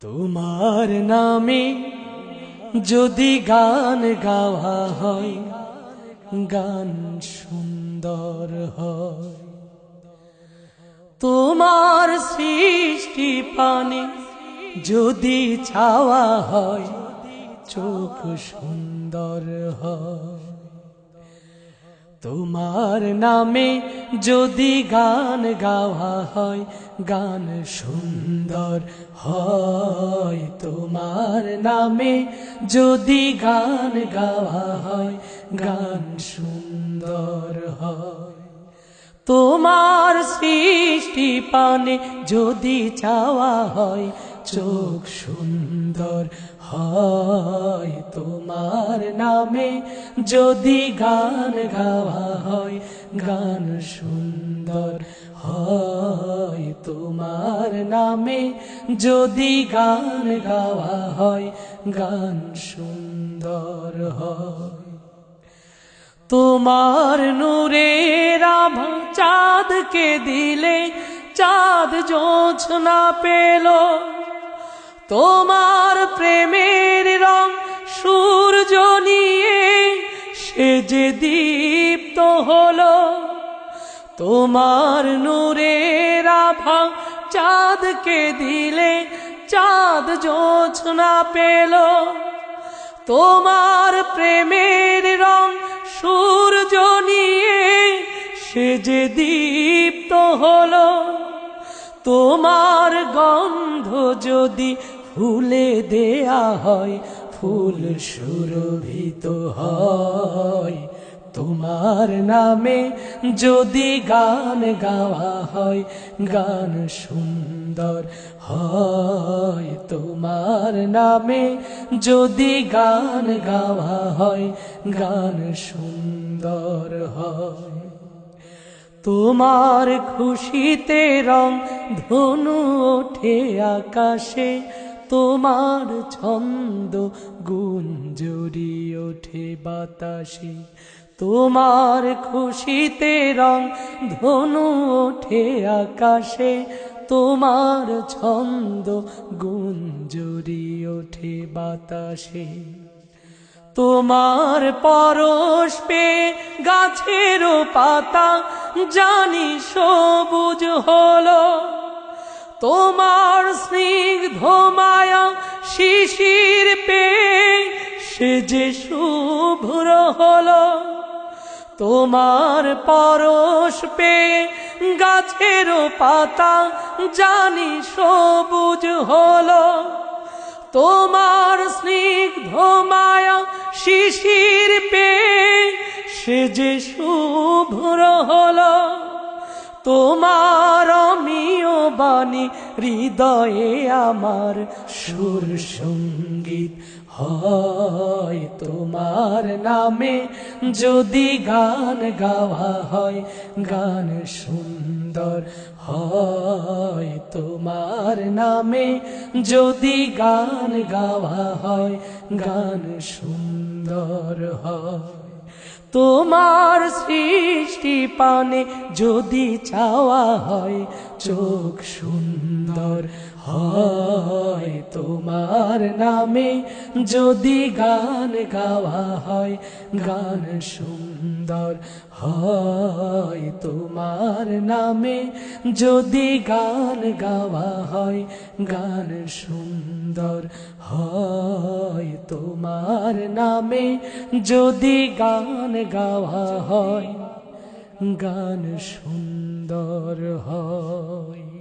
তোমার নামে যদি গান গাওয়া হয়, গান সুন্দর হয়। তোমার সৃষ্টি পানে যদি চাওয়া হয়, চোখ সুন্দর হয়। তোমার নামে যদি গান গাওয়া হয়, গান সুন্দর হয়। তোমার নামে যদি গান গাওয়া হয়, গান সুন্দর হয়। তোমার সৃষ্টি পানে যদি চাওয়া হয়, চোখ সুন্দর হয়। তোমার নামে যদি গান গাওয়া হয়, গান সুন্দর হয়। তোমার নামে যদি গান গাওয়া হয়, গান সুন্দর হয়। তোমার নূরের আভা চাঁদকে দিলে, চাঁদ জোছনা পেল। তোমার প্রেমের রং সূর্য নিয়ে সে যে দীপ্ত হলো। তোমার নূরের আভা চাঁদকে দিলে, চাঁদ জোছনা পেল। তোমার প্রেমের রং সূর্য নিয়ে সে যে দীপ্ত হলো। তোমার গন্ধ যদি ফুলে দেয়া হয়, ফুল সুরভিত হয়। তোমার নামে যদি গান গাওয়া হয়, গান সুন্দর হয়। তোমার নামে যদি গান গাওয়া হয়, গান সুন্দর হয়। তোমার খুশিতে রং ধনু ওঠে আকাশে, তোমার ছন্দ গুঞ্জরি ওঠে বাতাসে। তোমার খুশিতে রং ধনু ওঠে আকাশে, তোমার ছন্দ গুঞ্জরি ওঠে বাতাসে। তোমার পরশ পেয়ে গাছেরও পাতা জানি সবুজ হলো। তোমার স্নিগ্ধ মায়া শিশির পেয়ে সে যে শুভ্র হলো। তোমার পরশ পেয়ে গাছেরও পাতা জানি সবুজ হলো। তোমার স্নিগ্ধ মায়া শিশির পেয়ে সে যে শুভ্র হলো। তোমার অমিয় বাণী হৃদয়ে আমার সুর সঙ্গীত হয়। তোমার নামে যদি গান গাওয়া হয়, গান সুন্দর হয়। তোমার নামে যদি গান গাওয়া হয়, গান সুন্দর হয়। তোমার সৃষ্টি পানে যদি চাওয়া হয়, চোখ সুন্দর হয়। তোমার নামে যদি গান গাওয়া হয়, গান সুন্দর হয়। তোমার নামে যদি গান গাওয়া হয়, গান সুন্দর হয়। তোমার নামে যদি গান গাওয়া হয়, গান সুন্দর হয়।